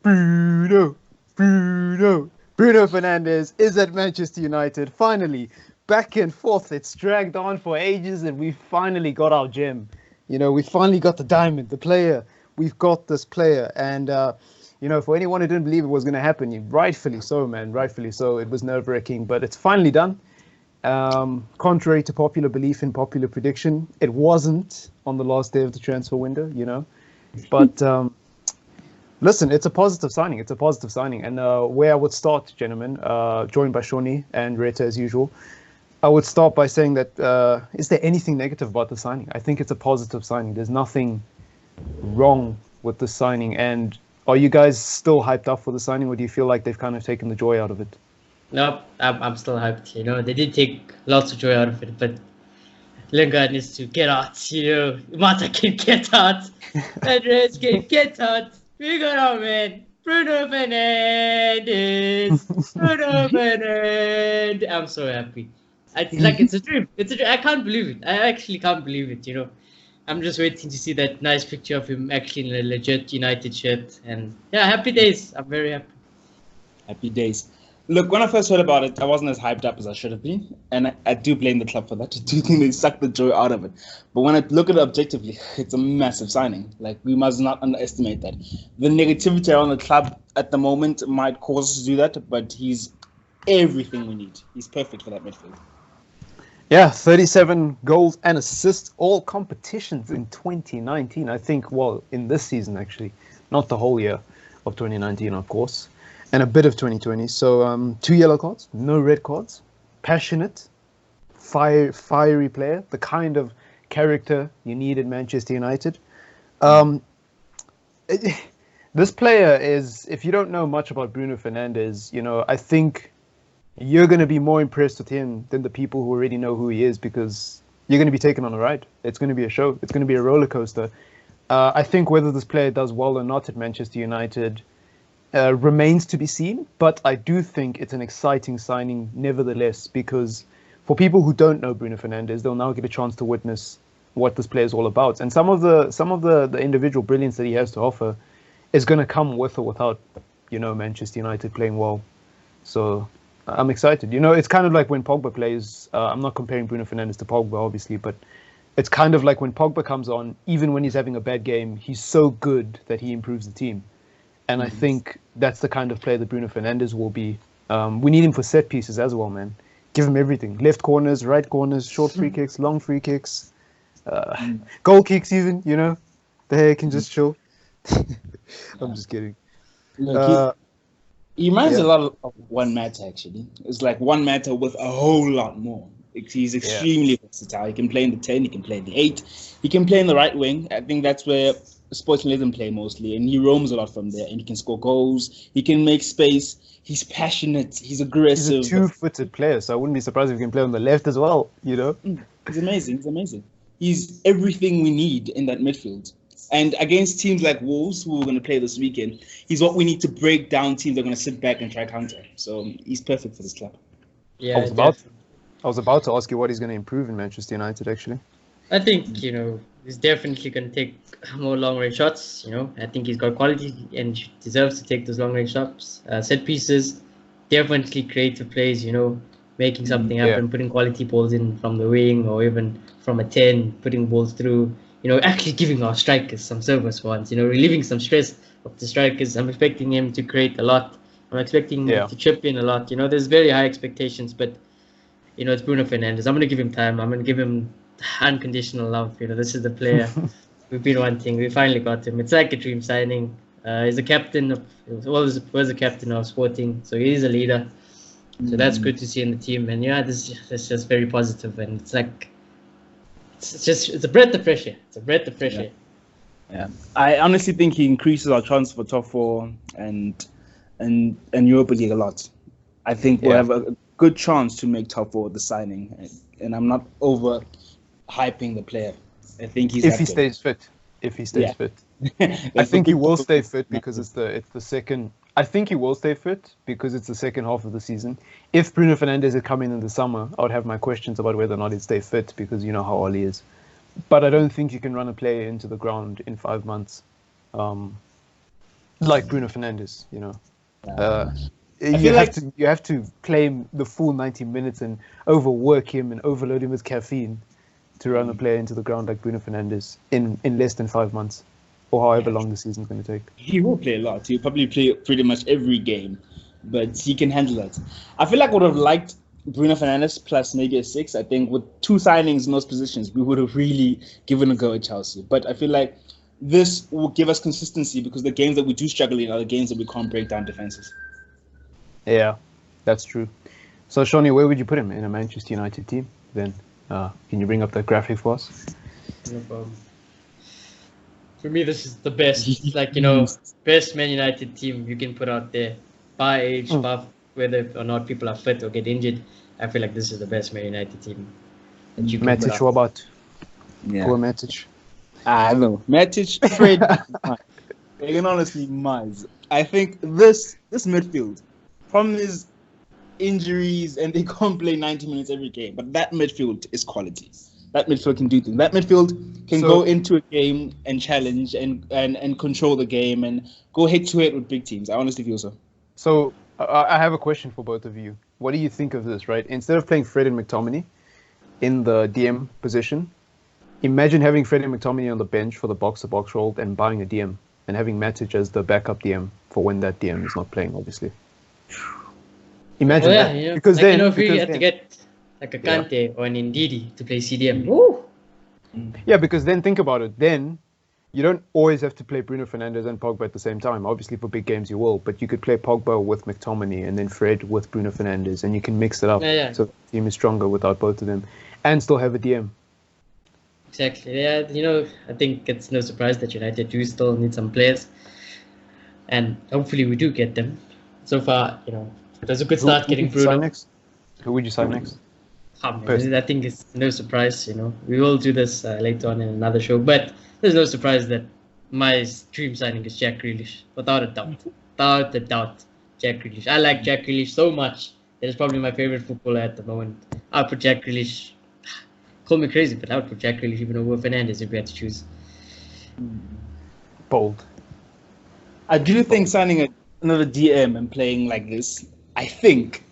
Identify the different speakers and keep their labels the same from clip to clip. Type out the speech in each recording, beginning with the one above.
Speaker 1: Bruno, Bruno Fernandes is at Manchester United. Finally, back and forth. It's dragged on for ages, and we finally got our gem. We finally got the diamond, the player. We've got this player, and for anyone who didn't believe it was going to happen, rightfully so, man. Rightfully so. It was nerve-wracking, but it's finally done. Contrary to popular belief and popular prediction, it wasn't on the last day of the transfer window. But listen, it's a positive signing. It's a positive signing. And where I would start, gentlemen, joined by Shawnee and Reta as usual, I would start by saying that is there anything negative about the signing? I think it's a positive signing. There's nothing wrong with the signing. And are you guys still hyped up for the signing, or do you feel like they've kind of taken the joy out of it?
Speaker 2: Nope, I'm still hyped. They did take lots of joy out of it, but Lingard needs to get out. Mata can get out. Andres can get out. We got our man, Bruno Fernandes. Bruno Fernandes. I'm so happy. It's a dream. It's a dream. I can't believe it. I actually can't believe it. I'm just waiting to see that nice picture of him actually in a legit United shirt. And yeah, happy days. I'm very happy.
Speaker 3: Happy days. Look, when I first heard about it, I wasn't as hyped up as I should have been. And I do blame the club for that. I do think they sucked the joy out of it. But when I look at it objectively, it's a massive signing. We must not underestimate that. The negativity around the club at the moment might cause us to do that, but he's everything we need. He's perfect for that midfield.
Speaker 1: Yeah, 37 goals and assists, all competitions in 2019. I think, in this season, actually. Not the whole year of 2019, of course. And a bit of 2020. So 2 yellow cards, no red cards. Passionate, fiery player, the kind of character you need at Manchester United. This player is, if you don't know much about Bruno Fernandes, I think you're going to be more impressed with him than the people who already know who he is, because you're going to be taken on a ride. It's going to be a show. It's going to be a roller coaster. I think whether this player does well or not at Manchester United remains to be seen, but I do think it's an exciting signing nevertheless, because for people who don't know Bruno Fernandes, they'll now get a chance to witness what this player is all about. And some of the individual brilliance that he has to offer is going to come with or without, Manchester United playing well. So I'm excited. It's kind of like when Pogba plays. I'm not comparing Bruno Fernandes to Pogba, obviously, but it's kind of like when Pogba comes on, even when he's having a bad game, he's so good that he improves the team. And I think that's the kind of player that Bruno Fernandes will be. We need him for set pieces as well, man. Give him everything. Left corners, right corners, short free kicks, long free kicks, goal kicks even, The hair can just chill. I'm just kidding.
Speaker 3: Look, he reminds a lot of One Matter, actually. It's like One Matter with a whole lot more. He's extremely versatile. He can play in the 10, he can play in the 8, he can play in the right wing. I think that's where Sporting let him play mostly, and he roams a lot from there, and he can score goals, he can make space, he's passionate, he's aggressive.
Speaker 1: He's a two-footed player, so I wouldn't be surprised if he can play on the left as well,
Speaker 3: He's amazing. He's everything we need in that midfield. And against teams like Wolves, who we're going to play this weekend, he's what we need to break down teams that are going to sit back and try counter. So he's perfect for this club.
Speaker 2: Yeah,
Speaker 1: I was about to ask you what he's going to improve in Manchester United, actually.
Speaker 2: I think, he's definitely going to take more long-range shots. I think he's got quality and deserves to take those long-range shots. Set pieces, definitely creative plays, making something happen, putting quality balls in from the wing or even from a 10, putting balls through, actually giving our strikers some service once, relieving some stress of the strikers. I'm expecting him to create a lot. I'm expecting him to chip in a lot. There's very high expectations, but, it's Bruno Fernandes. I'm going to give him time. I'm going to give him unconditional love. This is the player we've been wanting. We finally got him. It's like a dream signing. He's a captain of, was a captain of Sporting, so he is a leader. So that's good to see in the team. And this is just very positive. And it's like, it's a breath of fresh air. It's a breath of fresh air.
Speaker 3: Yeah, I honestly think he increases our chance for top 4 and Europa League a lot. I think we'll have a good chance to make top 4 with the signing. And I'm not over hyping the player. I think he's
Speaker 1: if he stays fit. I think he will stay fit because it's the second. I think he will stay fit because it's the second half of the season. If Bruno Fernandes had come in the summer, I would have my questions about whether or not he'd stay fit, because you know how Oli is. But I don't think you can run a player into the ground in 5 months. like Bruno Fernandes, you know.
Speaker 3: Yeah.
Speaker 1: You have to claim the full 90 minutes and overwork him and overload him with caffeine to run a player into the ground like Bruno Fernandes in less than 5 months, or however long the season's going to take.
Speaker 3: He will play a lot. He'll probably play pretty much every game, but he can handle that. I feel like I would have liked Bruno Fernandes plus maybe a 6. I think with 2 signings in those positions, we would have really given a go at Chelsea. But I feel like this will give us consistency because the games that we do struggle in are the games that we can't break down defenses.
Speaker 1: Yeah, that's true. So, Shawnee, where would you put him in a Manchester United team then? Can you bring up that graphic for us?
Speaker 2: No problem. For me, this is the best, best Man United team you can put out there. By age, by whether or not people are fit or get injured, I feel like this is the best Man United team that you can put
Speaker 1: Matic,
Speaker 2: out.
Speaker 1: what about?
Speaker 3: Yeah.
Speaker 1: Poor Matic.
Speaker 3: I know. Matic, Fred, they can honestly mize. I think this midfield, problem is injuries and they can't play 90 minutes every game, but that midfield is quality. That midfield can do things. That midfield can go into a game and challenge and control the game and go head to head with big teams. I honestly feel so.
Speaker 1: So I have a question for both of you. What do you think of this, right? Instead of playing Fred and McTominay in the DM position, imagine having Fred and McTominay on the bench for the box-to-box role and buying a DM and having Matic as the backup DM for when that DM is not playing, obviously. Imagine that.
Speaker 2: Yeah.
Speaker 1: Because
Speaker 2: like,
Speaker 1: then,
Speaker 2: if we
Speaker 1: because
Speaker 2: had
Speaker 1: then,
Speaker 2: to get like a Kante or an Ndidi to play CDM. Woo!
Speaker 1: Yeah, because then think about it. Then you don't always have to play Bruno Fernandes and Pogba at the same time. Obviously, for big games you will, but you could play Pogba with McTominay and then Fred with Bruno Fernandes, and you can mix it up so the team is stronger without both of them, and still have a DM.
Speaker 2: Exactly. Yeah, I think it's no surprise that United do still need some players, and hopefully we do get them. So far, it was a good start getting Bruno.
Speaker 1: Who would you sign next?
Speaker 2: I think it's no surprise. We will do this later on in another show, but there's no surprise that my dream signing is Jack Grealish, without a doubt. Jack Grealish. I like Jack Grealish so much. It is probably my favorite footballer at the moment. I'll put Jack Grealish. Call me crazy, but I would put Jack Grealish even over Fernandes if we had to choose.
Speaker 1: Bold.
Speaker 3: I do think signing another DM and playing like this, I think,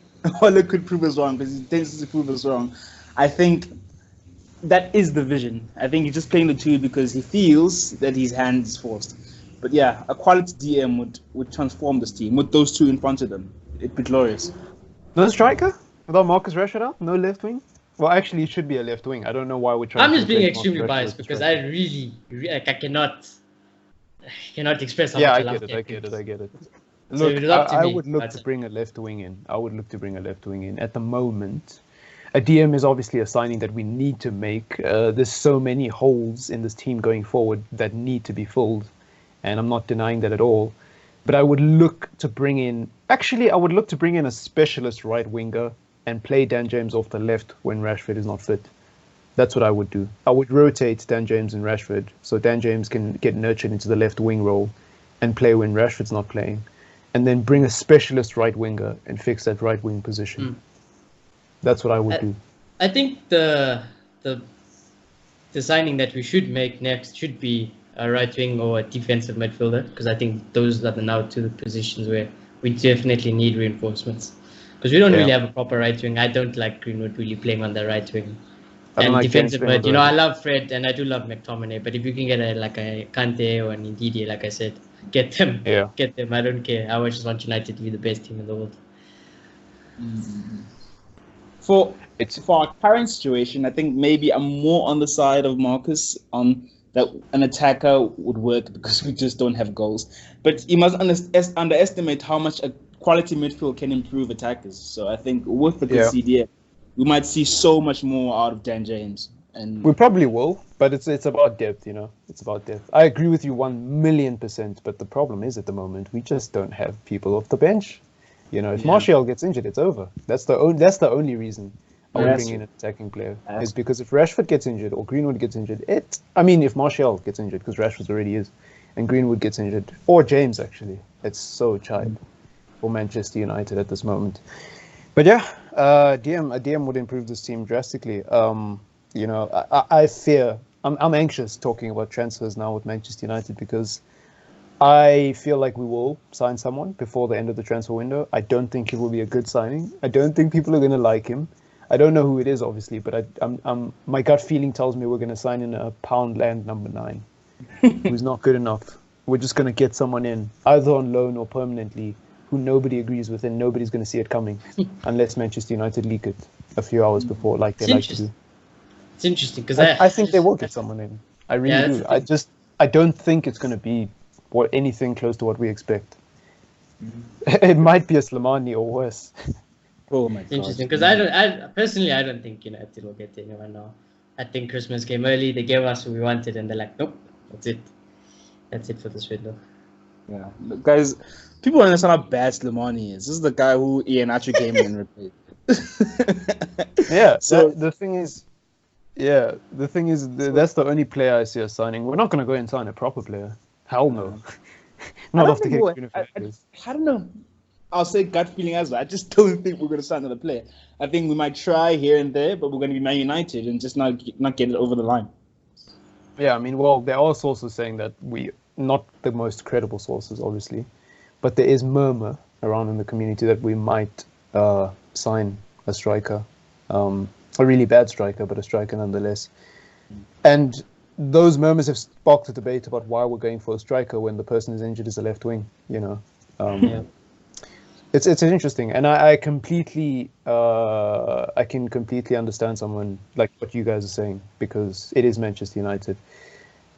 Speaker 3: Ole could prove us wrong because he tends to prove us wrong. I think that is the vision. I think he's just playing the 2 because he feels that his hand is forced. But yeah, a quality DM would transform this team with those 2 in front of them. It'd be glorious.
Speaker 1: No striker? Without Marcus Rashford out? No left wing? Well, actually, it should be a left wing. I don't know why we're trying.
Speaker 2: I'm just being extremely biased because I really I cannot express how much I love
Speaker 1: I get it.
Speaker 2: So
Speaker 1: Look, I would look to bring a left wing in. At the moment, a DM is obviously a signing that we need to make. There's so many holes in this team going forward that need to be filled, and I'm not denying that at all. But I would look to bring in a specialist right winger and play Dan James off the left when Rashford is not fit. That's what I would do. I would rotate Dan James and Rashford so Dan James can get nurtured into the left wing role and play when Rashford's not playing. And then bring a specialist right winger and fix that right wing position. That's what I would do.
Speaker 2: I think the signing that we should make next should be a right wing or a defensive midfielder, because I think those are now 2 positions where we definitely need reinforcements. Because we don't really have a proper right wing. I don't like Greenwood really playing on the right wing. And defensive mid, I love Fred and I do love McTominay, but if you can get a Kante or an Ndidi, like I said, get them. Get them. I don't care. I just want United to be the best team in the world.
Speaker 3: For our current situation, I think maybe I'm more on the side of Marcus on that an attacker would work because we just don't have goals. But you must underestimate how much a quality midfield can improve attackers. So I think with the good CDM, we might see so much more out of Dan James. And
Speaker 1: we probably will, but it's about depth, It's about depth. I agree with you 1,000,000%, but the problem is at the moment we just don't have people off the bench. If Martial gets injured, it's over. That's the only reason I would bring in an attacking player. Is because if Rashford gets injured or Greenwood gets injured, if Martial gets injured, because Rashford already is, and Greenwood gets injured, or James actually, it's so tight for Manchester United at this moment. But yeah, a DM would improve this team drastically. I fear, I'm anxious talking about transfers now with Manchester United because I feel like we will sign someone before the end of the transfer window. I don't think it will be a good signing. I don't think people are going to like him. I don't know who it is, obviously, but my gut feeling tells me we're going to sign in a Poundland number 9, who's not good enough. We're just going to get someone in, either on loan or permanently, who nobody agrees with, and nobody's going to see it coming, unless Manchester United leak it a few hours before, like they like to do.
Speaker 2: It's interesting because
Speaker 1: I think they will get someone in. I really do. I don't think it's going to be anything close to what we expect. It might be a Slimani or worse.
Speaker 3: Oh my god!
Speaker 2: Interesting because I personally don't think United will get anyone now. I think Christmas came early. They gave us who we wanted, and they're like, nope, that's it for this window.
Speaker 3: Yeah, look, guys, people understand how bad Slimani is. This is the guy who Iheanacho came in and replaced.
Speaker 1: Yeah. So the thing is, that's the only player I see us signing. We're not going to go and sign a proper player. Hell no. Not off the kick.
Speaker 3: I don't know. I'll say gut feeling as well. I just don't think we're going to sign another player. I think we might try here and there, but we're going to be Man United and just not get it over the line.
Speaker 1: Yeah, I mean, well, there are sources saying that not the most credible sources, obviously, but there is murmur around in the community that we might sign a striker, a really bad striker, but a striker nonetheless. And those murmurs have sparked a debate about why we're going for a striker when the person who's injured is a left wing,
Speaker 2: Yeah.
Speaker 1: It's interesting, and I can completely understand someone like what you guys are saying, because it is Manchester United.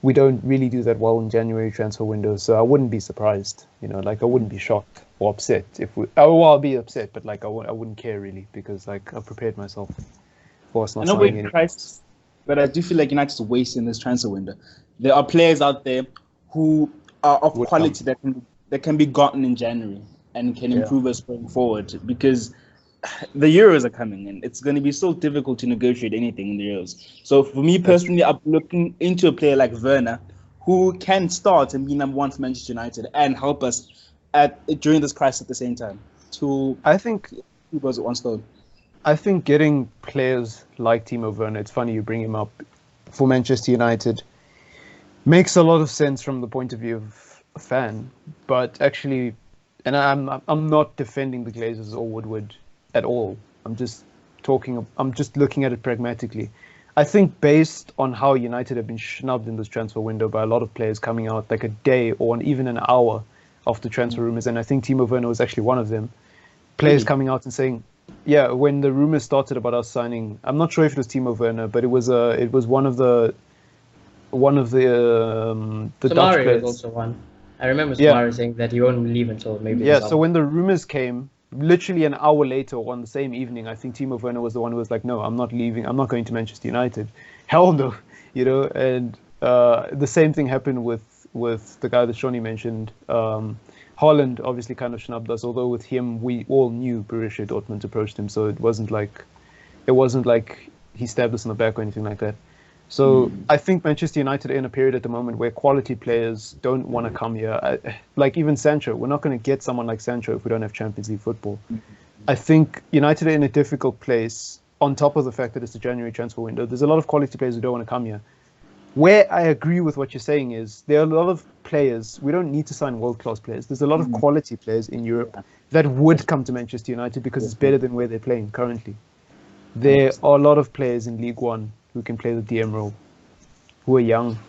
Speaker 1: We don't really do that well in January transfer window, so I wouldn't be surprised. I wouldn't be shocked or upset if we. I'll be upset, but I wouldn't care really, because I've prepared myself for us not signing anything.
Speaker 3: But I do feel like United's wasting this transfer window. There are players out there who are of quality that can be gotten in January and can improve us going forward, because the Euros are coming and it's going to be so difficult to negotiate anything in the Euros. So for me personally, I'm looking into a player like Werner, who can start and be number 1 for Manchester United and help us during this crisis at the same time.
Speaker 1: I think
Speaker 3: two birds with one stone.
Speaker 1: I think getting players like Timo Werner, it's funny you bring him up, for Manchester United makes a lot of sense from the point of view of a fan, but actually. And I'm not defending the Glazers or Woodward at all. I'm just looking at it pragmatically. I think based on how United have been snubbed in this transfer window by a lot of players coming out like a day or even an hour after transfer rumors, and I think Timo Werner was actually one of them. Players coming out and saying, yeah, when the rumors started about us signing, I'm not sure if it was Timo Werner, but it was one of the Dutch players.
Speaker 2: Was also one. I remember Samara saying that he won't leave until maybe.
Speaker 1: Yeah, so when the rumors came, literally an hour later or on the same evening, I think Timo Werner was the one who was like, no, I'm not leaving. I'm not going to Manchester United. Hell no. And the same thing happened with the guy that Shawnee mentioned. Haaland obviously kind of snubbed us, although with him, we all knew Borussia Dortmund approached him. So it wasn't like he stabbed us in the back or anything like that. So I think Manchester United are in a period at the moment where quality players don't want to come here. Like even Sancho, we're not going to get someone like Sancho if we don't have Champions League football. I think United are in a difficult place, on top of the fact that it's the January transfer window. There's a lot of quality players who don't want to come here. Where I agree with what you're saying is there are a lot of players. We don't need to sign world-class players. There's a lot of quality players in Europe that would come to Manchester United because it's better than where they're playing currently. There are a lot of players in League One who can play the DM role, who are young,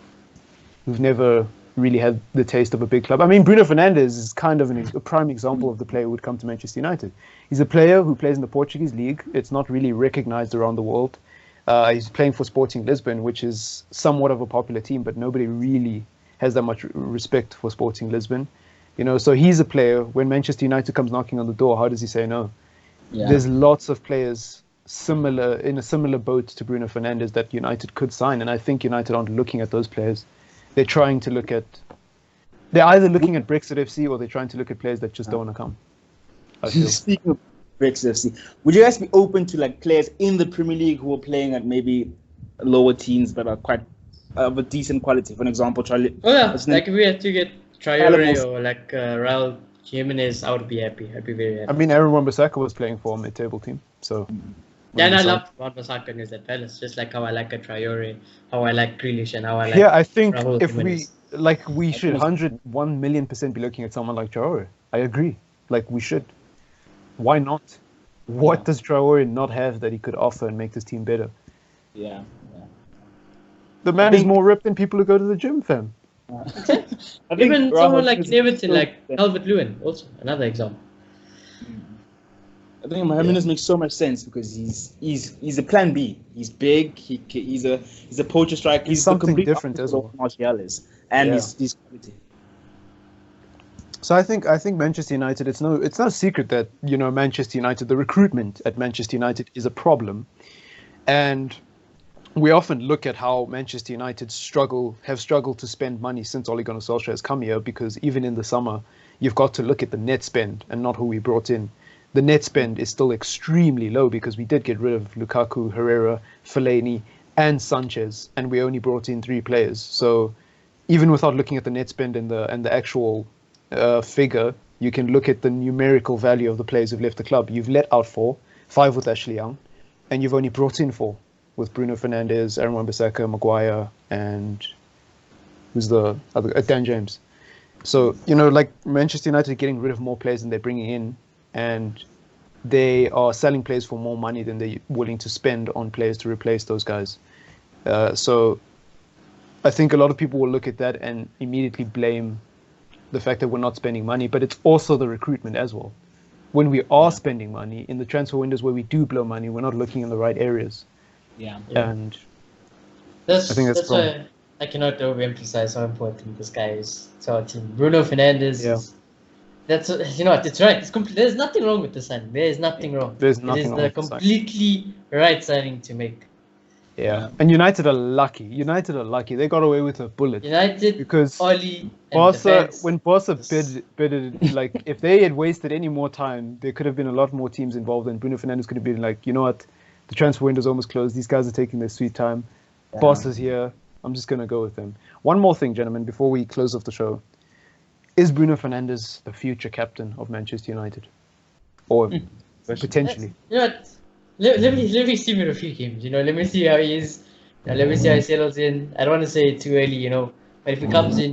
Speaker 1: who've never really had the taste of a big club. I mean, Bruno Fernandes is kind of a prime example of the player who would come to Manchester United. He's a player who plays in the Portuguese league. It's not really recognized around the world. He's playing for Sporting Lisbon, which is somewhat of a popular team, but nobody really has that much respect for Sporting Lisbon. So he's a player. When Manchester United comes knocking on the door, how does he say no? Yeah. There's lots of players in a similar boat to Bruno Fernandes that United could sign, and I think United aren't looking at those players. They're either looking at Brexit FC or they're trying to look at players that just don't want to come.
Speaker 3: Speaking of Brexit FC, would you guys be open to players in the Premier League who are playing at maybe lower teams but are quite of a decent quality? For example, Charlie.
Speaker 2: Oh yeah, if we had to get Traore or Raul Jimenez, I would be happy. I'd be very happy.
Speaker 1: I mean, Aaron Wan-Bissaka was playing for a mid-table team, so
Speaker 2: Yeah, and I love Wan-Bissaka news at Palace, just like how I like a Traore, how I like Grealish, and how I like
Speaker 1: Yeah, I think
Speaker 2: Raul
Speaker 1: if
Speaker 2: Jimenez.
Speaker 1: we should 101,000,000% be looking at someone like Traore. I agree. Like, we should. Why not? What does Traore not have that he could offer and make this team better?
Speaker 3: Yeah.
Speaker 1: The man is more ripped than people who go to the gym, fam.
Speaker 3: I think
Speaker 2: Even someone like
Speaker 3: Jimenez
Speaker 2: Everton,
Speaker 3: makes
Speaker 2: like Calvert Lewin, also another example.
Speaker 3: I think Jimenez makes so much sense because he's a plan B. He's big. He's a poacher striker.
Speaker 1: He's something different as well.
Speaker 3: Martial is, and he's quality.
Speaker 1: So I think Manchester United. It's no secret that Manchester United, the recruitment at Manchester United is a problem, and we often look at how Manchester United have struggled to spend money since Ole Gunnar Solskjaer has come here, because even in the summer, you've got to look at the net spend and not who we brought in. The net spend is still extremely low because we did get rid of Lukaku, Herrera, Fellaini, and Sanchez, and we only brought in 3 players. So even without looking at the net spend and the actual figure, you can look at the numerical value of the players who've left the club. You've let out 4, 5 with Ashley Young, and you've only brought in 4 with Bruno Fernandes, Aaron Wan-Bissaka, Maguire, and who's the other? Dan James. So, like Manchester United are getting rid of more players than they're bringing in, and they are selling players for more money than they're willing to spend on players to replace those guys. So I think a lot of people will look at that and immediately blame the fact that we're not spending money, but it's also the recruitment as well. When we are spending money in the transfer windows where we do blow money, we're not looking in the right areas. And I think that's
Speaker 2: why I cannot overemphasize how important this guy is to our team. Bruno Fernandes.
Speaker 1: Yeah.
Speaker 2: That's it's right. It's there's nothing wrong with the signing. There is nothing wrong.
Speaker 1: There's nothing wrong.
Speaker 2: It is the completely right signing to make.
Speaker 1: Yeah. And United are lucky. They got away with a bullet.
Speaker 2: United
Speaker 1: because
Speaker 2: Oli
Speaker 1: Barca, when Barca bid, like if they had wasted any more time, there could have been a lot more teams involved, and Bruno Fernandes could have been like, you know what, the transfer window's almost closed. These guys are taking their sweet time. Barca's here. I'm just gonna go with them. One more thing, gentlemen, before we close off the show. Is Bruno Fernandes the future captain of Manchester United? Or potentially?
Speaker 2: Let me see him in a few games. Let me see how he is. Let me see how he settles in. I don't want to say it too early, but if he comes in,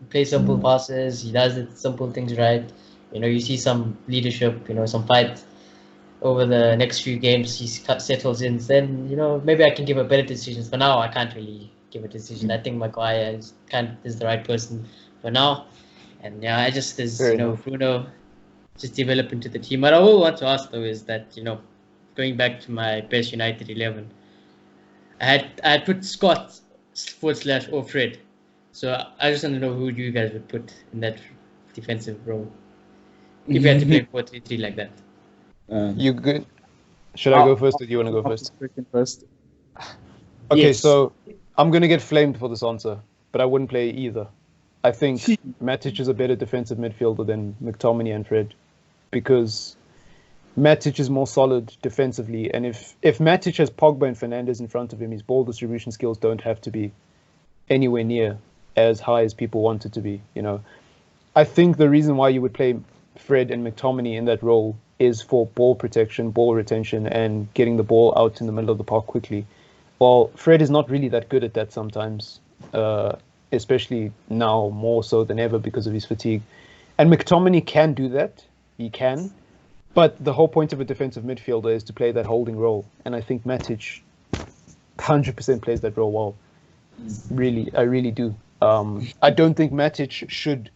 Speaker 2: plays simple passes, he does the simple things right. You see some leadership, some fight over the next few games. He settles in. Then maybe I can give a better decision. For now, I can't really give a decision. I think Maguire is the right person for now. And I just Bruno just develop into the team. What I will want to ask though is that going back to my best United 11, I had put Scott / or Fred. So I just want to know who you guys would put in that defensive role if you had to play 4-3-3 like that.
Speaker 1: You good? Should I go first, or do you want to go first?
Speaker 3: First.
Speaker 1: Okay,
Speaker 3: Yes.
Speaker 1: so I'm gonna get flamed for this answer, but I wouldn't play either. I think Matic is a better defensive midfielder than McTominay and Fred, because Matic is more solid defensively, and if Matic has Pogba and Fernandes in front of him, his ball distribution skills don't have to be anywhere near as high as people want it to be. I think the reason why you would play Fred and McTominay in that role is for ball protection, ball retention, and getting the ball out in the middle of the park quickly. Well, Fred is not really that good at that sometimes. Especially now more so than ever because of his fatigue. And McTominay can do that. He can. But the whole point of a defensive midfielder is to play that holding role. And I think Matic 100% plays that role well. Really, I really do. I don't think Matic should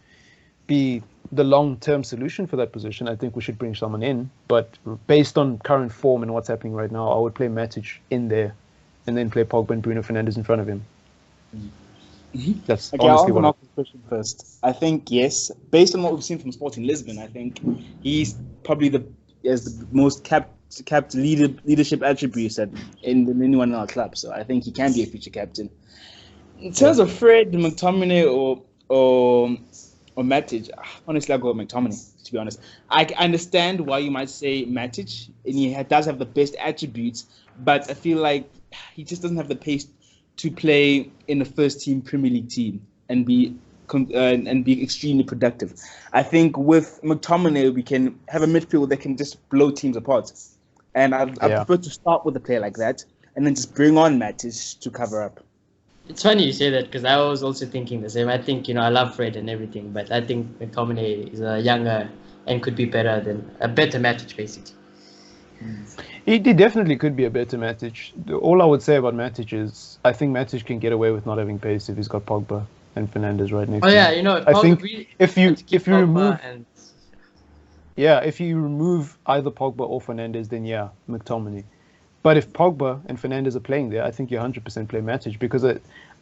Speaker 1: be the long-term solution for that position. I think we should bring someone in. But based on current form and what's happening right now, I would play Matic in there and then play Pogba and Bruno Fernandes in front of him. That's honestly what
Speaker 3: I'll question first. I think yes, based on what we've seen from Sporting Lisbon, I think he's probably the most capped leadership attributes than anyone in our club. So I think he can be a future captain. In terms of Fred, McTominay, or Matic, honestly, I'll go with McTominay. To be honest, I understand why you might say Matic, and he does have the best attributes, but I feel like he just doesn't have the pace to play in the first team Premier League team and be extremely productive. I think with McTominay we can have a midfield that can just blow teams apart. And I prefer to start with a player like that and then just bring on Matic to cover up.
Speaker 2: It's funny you say that because I was also thinking the same. I think, I love Fred and everything, but I think McTominay is a younger and could be better Matic, basically.
Speaker 1: He definitely could be a better Matic. All I would say about Matic is I think Matic can get away with not having pace if he's got Pogba and Fernandes right next to him. I think if you remove if you remove either Pogba or Fernandes, then McTominay. But if Pogba and Fernandes are playing there, I think you 100% play Matic because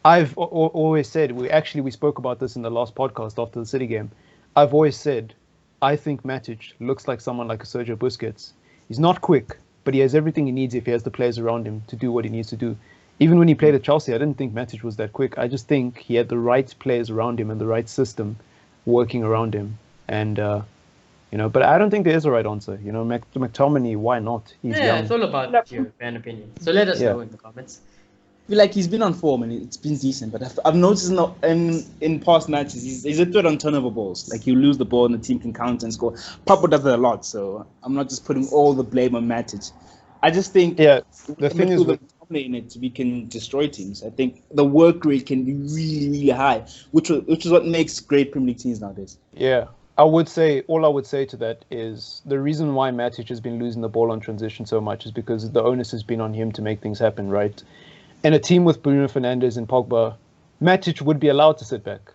Speaker 1: I've always said we spoke about this in the last podcast after the City game. I've always said I think Matic looks like someone like a Sergio Busquets. He's not quick, but he has everything he needs if he has the players around him to do what he needs to do. Even when he played at Chelsea, I didn't think Matic was that quick. I just think he had the right players around him and the right system working around him. And, but I don't think there is a right answer. McTominay, why not? He's young.
Speaker 2: It's all about your fan opinion. So let us know in the comments.
Speaker 3: I feel like he's been on form and it's been decent, but I've noticed in past matches he's a threat on turnover balls. Like you lose the ball and the team can counter and score. Pogba does it a lot, so I'm not just putting all the blame on Matic. I just think
Speaker 1: the thing is
Speaker 3: in it, we can destroy teams. I think the work rate can be really, really high, which is what makes great Premier League teams nowadays.
Speaker 1: Yeah. All I would say to that is the reason why Matic has been losing the ball on transition so much is because the onus has been on him to make things happen, right? And a team with Bruno Fernandes and Pogba, Matic would be allowed to sit back,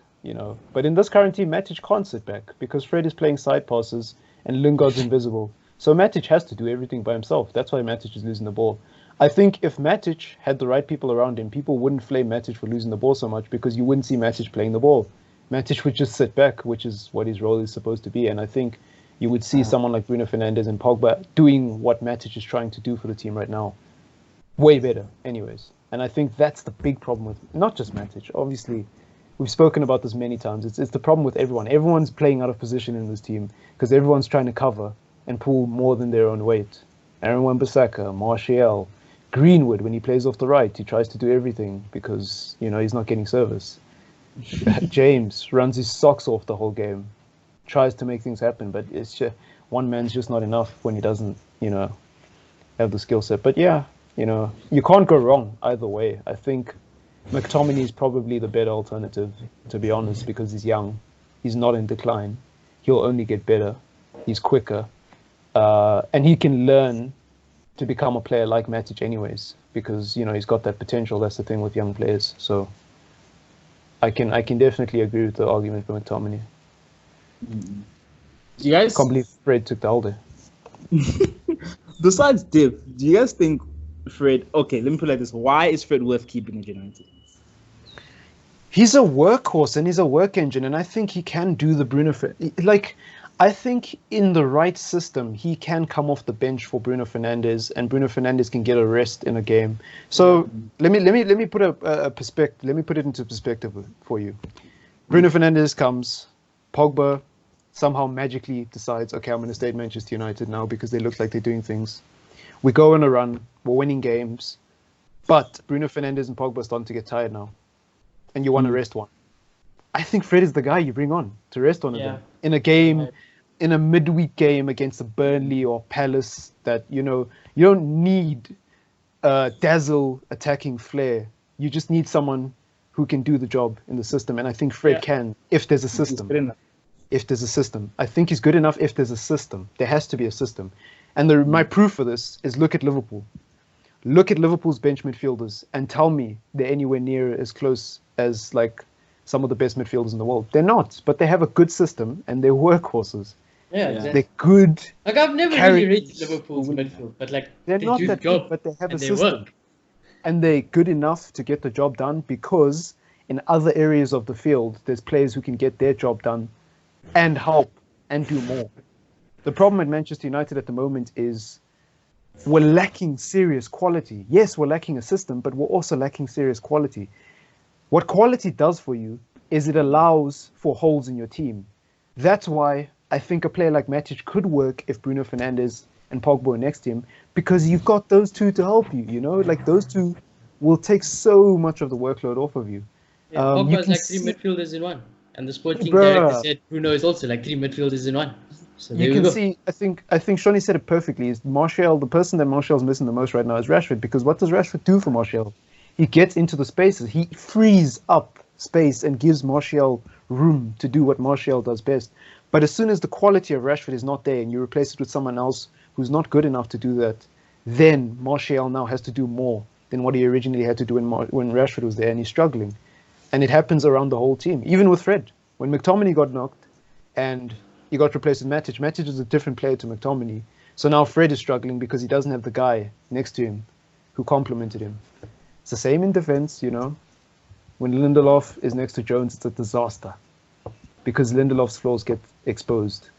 Speaker 1: But in this current team, Matic can't sit back because Fred is playing side passes and Lingard's invisible. So Matic has to do everything by himself. That's why Matic is losing the ball. I think if Matic had the right people around him, people wouldn't flame Matic for losing the ball so much because you wouldn't see Matic playing the ball. Matic would just sit back, which is what his role is supposed to be. And I think you would see someone like Bruno Fernandes and Pogba doing what Matic is trying to do for the team right now. Way better, anyways. And I think that's the big problem with not just Matic. Obviously, we've spoken about this many times. It's the problem with everyone. Everyone's playing out of position in this team because everyone's trying to cover and pull more than their own weight. Aaron Wan-Bissaka, Martial, Greenwood, when he plays off the right, he tries to do everything because, he's not getting service. James runs his socks off the whole game, tries to make things happen, but it's just, one man's just not enough when he doesn't, have the skill set. But you can't go wrong either way. I think McTominay is probably the better alternative, to be honest, because he's young. He's not in decline. He'll only get better. He's quicker. And he can learn to become a player like Matic anyways, because, he's got that potential. That's the thing with young players. So I can definitely agree with the argument for McTominay.
Speaker 3: You guys
Speaker 1: can't believe Fred took the holder.
Speaker 3: Besides Div, do you guys think Fred, okay, let me put it like this. Why is Fred worth keeping at United?
Speaker 1: He's a workhorse and he's a work engine, and I think he can do the Bruno. I think in the right system, he can come off the bench for Bruno Fernandes, and Bruno Fernandes can get a rest in a game. So let me put a perspective. Let me put it into perspective for you. Bruno Fernandes comes, Pogba somehow magically decides, okay, I'm going to stay at Manchester United now because they look like they're doing things. We go on a run, we're winning games, but Bruno Fernandes and Pogba are starting to get tired now, and you want to rest one. I think Fred is the guy you bring on to rest one of them in a game, in a midweek game against a Burnley or Palace that, you don't need dazzle attacking flair. You just need someone who can do the job in the system, and I think Fred can if there's a system. If there's a system. I think he's good enough if there's a system. There has to be a system. And my proof for this is look at Liverpool. Look at Liverpool's bench midfielders and tell me they're anywhere near as close as some of the best midfielders in the world. They're not, but they have a good system and they're workhorses.
Speaker 2: Yeah, exactly.
Speaker 1: They're good.
Speaker 2: I've never really rated Liverpool's midfield, but
Speaker 1: they're not that good, but they have a system. And they're good enough to get the job done because in other areas of the field, there's players who can get their job done and help and do more. The problem at Manchester United at the moment is we're lacking serious quality. Yes, we're lacking a system, but we're also lacking serious quality. What quality does for you is it allows for holes in your team. That's why I think a player like Matic could work if Bruno Fernandes and Pogba are next to him, because you've got those two to help you, those two will take so much of the workload off of you.
Speaker 2: Yeah, Pogba's like three midfielders in one. And the sporting director said Bruno is also like three midfielders in one. So there
Speaker 1: You
Speaker 2: we
Speaker 1: can
Speaker 2: go.
Speaker 1: see, I think Shoni said it perfectly. Is Martial, the person that Martial's missing the most right now is Rashford, because what does Rashford do for Martial? He gets into the spaces. He frees up space and gives Martial room to do what Martial does best. But as soon as the quality of Rashford is not there and you replace it with someone else who's not good enough to do that, then Martial now has to do more than what he originally had to do when Rashford was there, and he's struggling. And it happens around the whole team, even with Fred. When McTominay got knocked and he got replaced with Matic, Matic is a different player to McTominay. So now Fred is struggling because he doesn't have the guy next to him who complemented him. It's the same in defense, you know. When Lindelof is next to Jones, it's a disaster because Lindelof's flaws get exposed.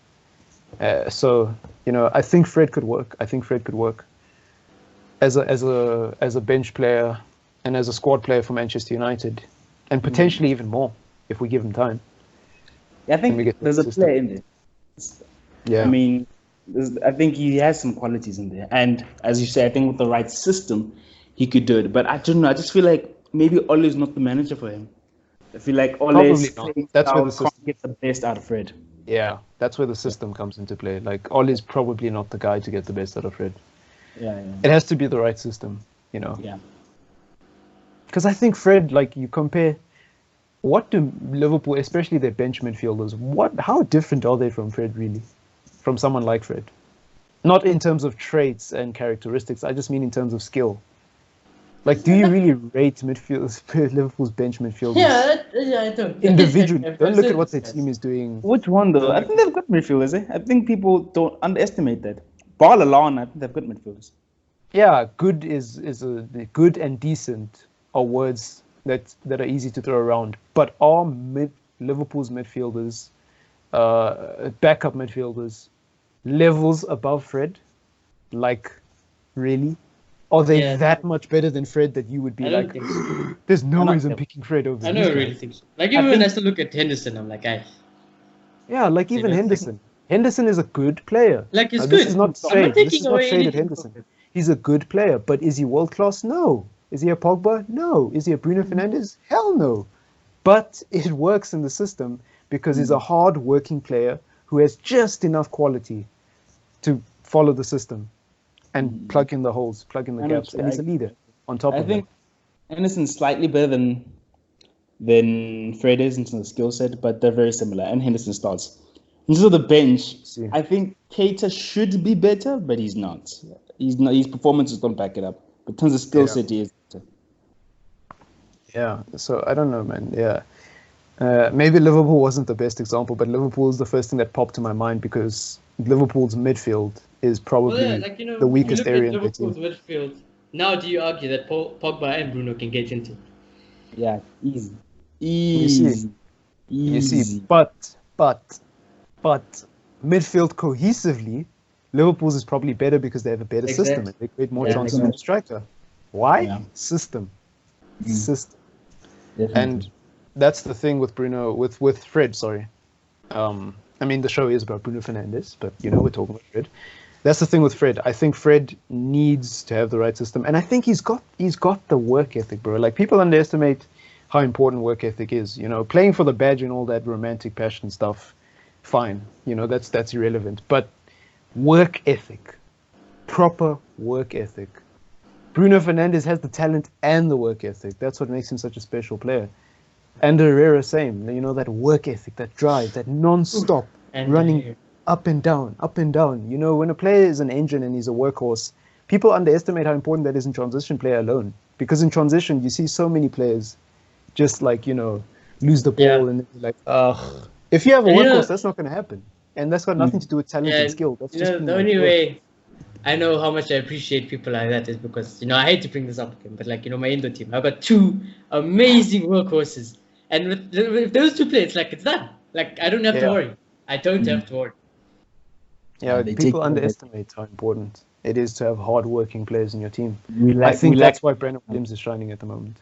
Speaker 1: So, you know, I think Fred could work. I think Fred could work as a bench player and as a squad player for Manchester United, and potentially even more if we give him time.
Speaker 3: Yeah, I think there's a player in there.
Speaker 1: Yeah.
Speaker 3: I mean, I think he has some qualities in there. And as you say, I think with the right system, he could do it. But I don't know. I just feel like maybe Ole is not the manager for him. I feel like Ole's playing
Speaker 1: That's where the
Speaker 3: style can't get the best out of Fred.
Speaker 1: Yeah, that's where the system comes into play. Like, Ole's probably not the guy to get the best out of Fred.
Speaker 3: Yeah.
Speaker 1: It has to be the right system, you know.
Speaker 3: Yeah.
Speaker 1: Because I think Fred, like, you compare, what do Liverpool, especially their bench midfielders, how different are they from Fred, really? From someone like Fred? Not in terms of traits and characteristics, I just mean in terms of skill. Like, do you really rate midfielders, Liverpool's bench midfielders?
Speaker 2: Yeah, I don't.
Speaker 1: Individually, don't look at what their team is doing.
Speaker 3: Which one, though? I think they've got midfielders, eh? I think people don't underestimate that. Ball alone, I think they've got midfielders.
Speaker 1: Yeah, good good and decent are words that are easy to throw around. But are Liverpool's midfielders, backup midfielders, levels above Fred? Like, really? Are they that much better than Fred that you would be like, there's no reason picking Fred over
Speaker 2: I don't really think so. Like, even when I still look at Henderson, I'm like,
Speaker 1: yeah, like even Henderson. Henderson is a good player.
Speaker 2: Like, he's
Speaker 1: now,
Speaker 2: good.
Speaker 1: This is not shade. This is not shade at Henderson. He's a good player, but is he world class? No. Is he a Pogba? No. Is he a Bruno Fernandes? Hell no. But it works in the system because he's a hard working player who has just enough quality to follow the system and plug in the holes, plug in the gaps, and he's a leader on top of it. I think
Speaker 3: Henderson's slightly better than Fred is in terms of skill set, but they're very similar, and Henderson starts. In terms of the bench, I think Keita should be better, but he's not. He's not. His performances don't back it up. But in terms of skill set, he is better.
Speaker 1: Yeah, so I don't know, man. Yeah. Maybe Liverpool wasn't the best example, but Liverpool is the first thing that popped to my mind because Liverpool's midfield is probably the weakest area in the team.
Speaker 2: Liverpool's midfield. Now, do you argue that Pogba and Bruno can get into?
Speaker 3: Yeah, easy.
Speaker 1: You see, but midfield cohesively, Liverpool's is probably better because they have a better system and they create more chances from the striker. Why? Yeah. System. System. Definitely. And that's the thing with Bruno, with Fred, sorry. I mean, the show is about Bruno Fernandes, but, you know, we're talking about Fred. That's the thing with Fred. I think Fred needs to have the right system. And I think he's got the work ethic, bro. Like, people underestimate how important work ethic is. You know, playing for the badge and all that romantic passion stuff, fine. You know, that's irrelevant. But work ethic, proper work ethic. Bruno Fernandes has the talent and the work ethic. That's what makes him such a special player. And Herrera, same. You know, that work ethic, that drive, that non-stop running up and down, up and down. You know, when a player is an engine and he's a workhorse, people underestimate how important that is in transition play alone. Because in transition, you see so many players just like, you know, lose the ball and they're like, ugh. If you have a workhorse, that's not going to happen. And that's got nothing to do with talent and skill. That's just
Speaker 2: the only way I know how much I appreciate people like that is because, you know, I hate to bring this up again, but like, you know, my Indo team, I've got two amazing workhorses. And with those two players, like, it's done. Like, I don't have to worry. I don't have to worry.
Speaker 1: Yeah, people underestimate how important it is to have hard-working players in your team. I think that's why Brandon Williams is shining at the moment.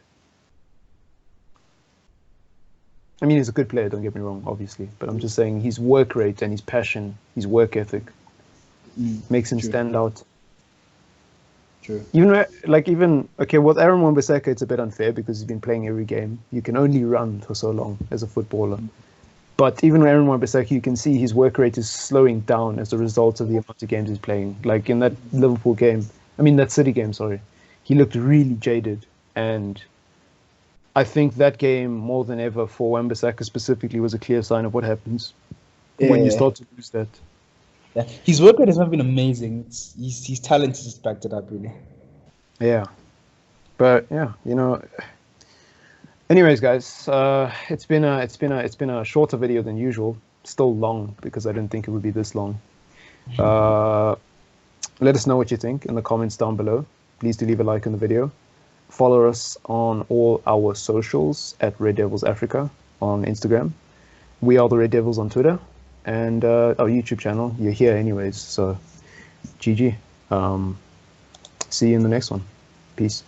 Speaker 1: I mean, he's a good player, don't get me wrong, obviously. But I'm just saying his work rate and his passion, his work ethic makes him stand out.
Speaker 3: True.
Speaker 1: Okay, with Aaron Wan-Bissaka, it's a bit unfair because he's been playing every game. You can only run for so long as a footballer. But even Aaron Wan-Bissaka, you can see his work rate is slowing down as a result of the amount of games he's playing. Like in that Liverpool game, that City game, sorry, he looked really jaded. And I think that game, more than ever, for Wan-Bissaka specifically, was a clear sign of what happens when you start to lose that.
Speaker 3: Yeah. His work rate has not been amazing. His talent is just backed it up, really.
Speaker 1: Yeah. But yeah, anyways, guys, it's been a shorter video than usual. Still long because I didn't think it would be this long. Let us know what you think in the comments down below. Please do leave a like on the video. Follow us on all our socials at Red Devils Africa on Instagram. We are the Red Devils on Twitter, and our YouTube channel. You're here anyways, so GG. See you in the next one. Peace.